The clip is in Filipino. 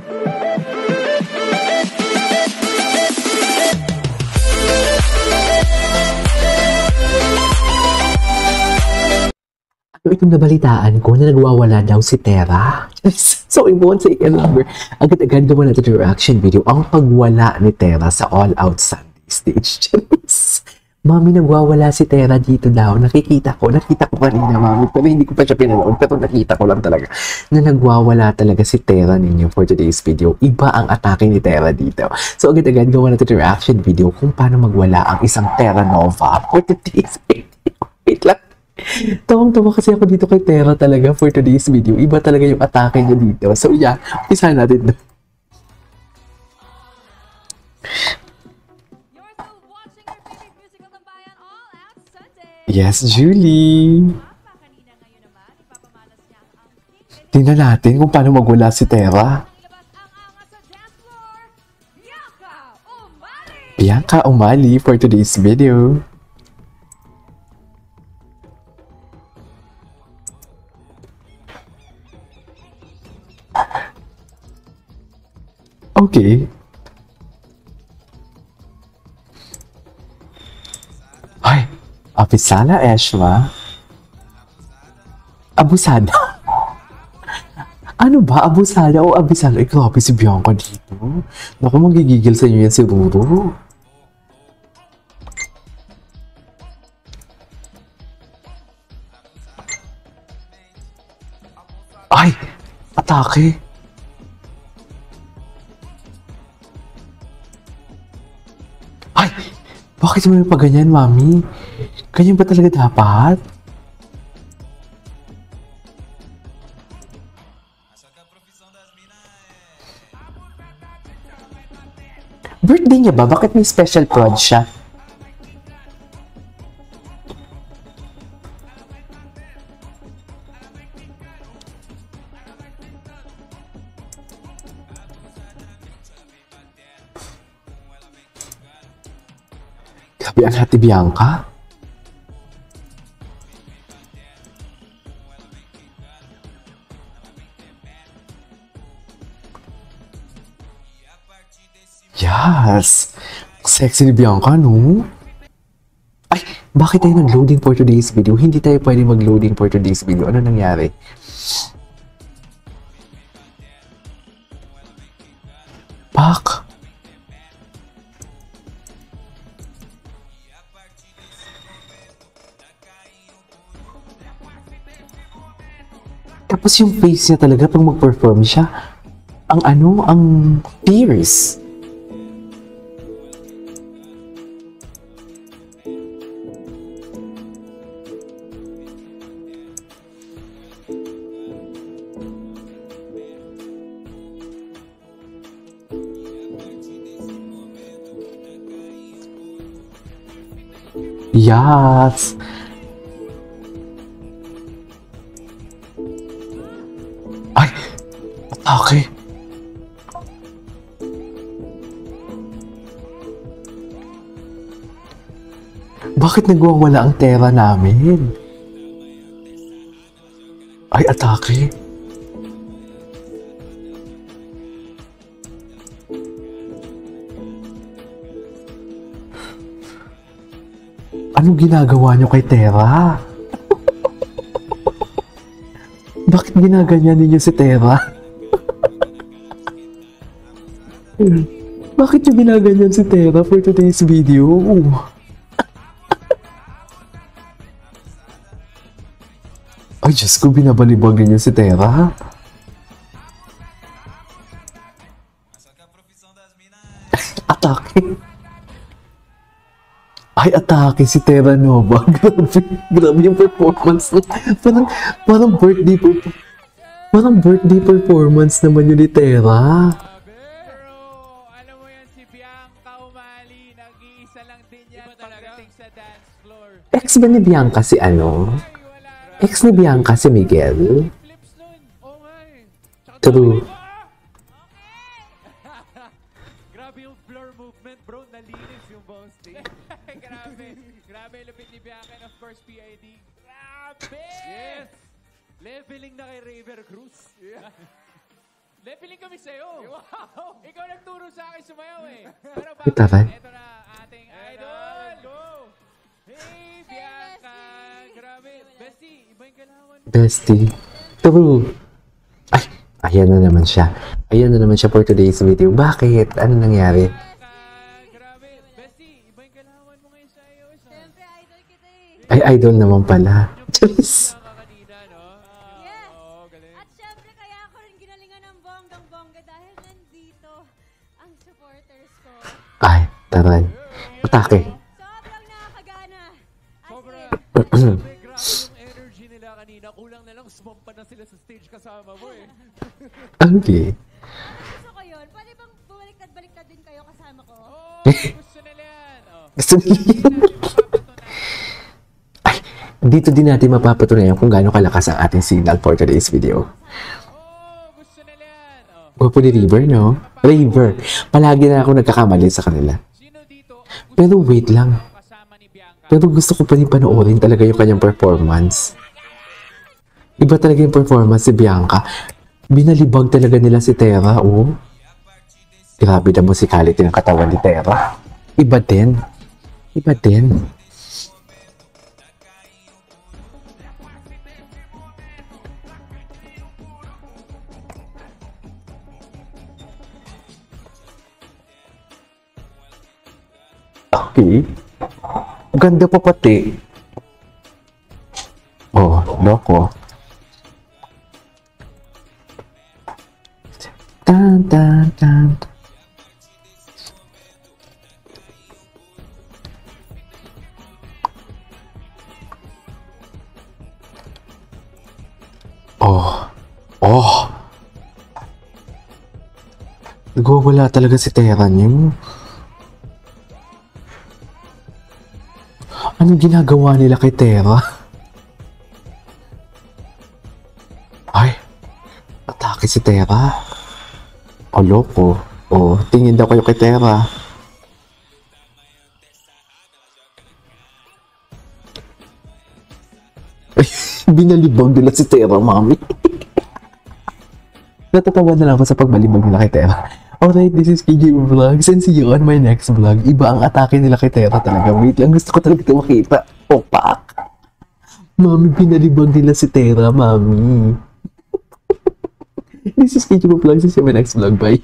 Ano itong nabalitaan ko na nagwawala daw si Tera? So, I won't say it longer. Agad-agad gawa natin yung reaction video ang pagwala ni Tera sa All Out Sunday stage. Mami, nagwawala si Tera dito daw. Nakita ko kanina, Mami. Pero hindi ko pa siya pinanood. Pero nakita ko lang talaga na nagwawala talaga si Tera ninyo for today's video. Iba ang atake ni Tera dito. So, agad-agad gawa natin yung reaction video kung paano magwala ang isang Tera Nova for today's video. Wait lang. Tawang-tawa kasi ako dito kay Tera talaga for today's video. Iba talaga yung atake niya dito. So yeah, isa natin. Yes, Julie! Tingnan natin kung paano magwala si Tera. Bianca Umali for today's video. Okay. Ay, Apisala Eshma. Abusada. Ano ba? Abusada o abisala? Ay, grabe si Bianca dito. Naku, magigigil sa inyo yan si Ruru. Ay! Atake! Ay! Bakit mo yung ganyan, Mami? Ganyan ba talaga dapat? Birthday niya ba? Bakit may special prod siya? Grabe ang Ate Bianca. Yes! Sexy ni Bianca, no? Ay! Bakit tayo nag-loading for today's video? Hindi tayo pwede mag-loading for today's video. Ano nangyari? Bak! Tapos yung face niya talaga pag mag-perform siya, ang fierce. Yes! Ay! Atake! Bakit nagwawala ang Tera namin? Ay, atake! Anong ginagawa niyo kay Tera? Bakit ginaganyan ninyo si Tera? Bakit niyo ginaganyan si Tera for today's video? Ay, Diyos ko, binabalibag ninyo si Tera. Atake. Ay, atake si Tera Nova. Grabe yung performance. Parang birthday performance naman yun ni Tera. Pero, alam mo yan, si Bianca Umali, nag-iisa lang din yan pagdating sa dance floor. Ex ba ni Bianca si ano? Ex ni Bianca si Miguel? Flips nun. Oh my. True. Grabe yung floor movement, bro. Nalinis yung boasting. Grabe lupit ni Bianca and of course PID. Grabe! Yes! Leveling na kay River Cruz. Yeah. Feeling kami sa'yo. Wow! Ikaw nagturo sa akin sumayaw eh. Pero Kita ba? ito na ating idol. Go! Hey, Bianca! Grabe. Bestie, iba yung galawan mo. Bestie. True. Ay, ayan na naman siya. Ayan na naman siya for today's video. Bakit? Ano nangyari? Grabe. Bestie, iba yung galawan mo ngayon sa iOS. Siyempre, idol kita eh. Ay, idol naman pala. Charis. Kanina, no? Yes. Oo, galing. At siyempre, kaya ako rin ginalingan ng bonggang-bongga dahil nandito ang supporters ko. Ay, taray. Atake. Sobrang nakakagana. As Sobra. in, Grabe yung energy nila kanina. Kulang na lang sumampa na sila sa stage kasama mo eh. Okay. gusto ko yun. Pwede bang bumaliktad-baliktad din kayo kasama ko? Oh, gusto nila yan. Oh. Gusto niyo? Ay, dito din natin mapapatunayan kung gaano kalakas ang ating signal for today's video. Oh, gusto nila yan. Oh. Gwapo ni River, no? River. Palagi na ako nagkakamali sa kanila. Sino dito ang gusto Pero wait lang. kasama ni Bianca? Pero gusto ko pa rin panoorin talaga yung kanyang performance. Iba talaga yung performance si Bianca. Binalibag talaga nila si Terra, oh. Grabe na musicality ng katawan ni Terra. Iba din. Iba din. Okay. Ganda pa pati. Oh, loko. Tan, tan, tan. Oh. Oh. Nagwawala talaga si Terra niyo. Anong ginagawa nila kay Terra? Ay. Atake si Terra. Oh, loko. Oh, tingin daw kayo kay Terra. Ay, binalibag nila si Terra, mami. Natatawa na lang ako sa pagbalibag nila kay Terra. Alright, this is KJ Vlogs and see you on my next vlog. Iba ang atake nila kay Terra talaga. Wait lang, gusto ko talaga ito makita. Opak! Mami, binalibag nila si Terra, mami. This is KJ Vlogs and see you on my next vlog. Bye!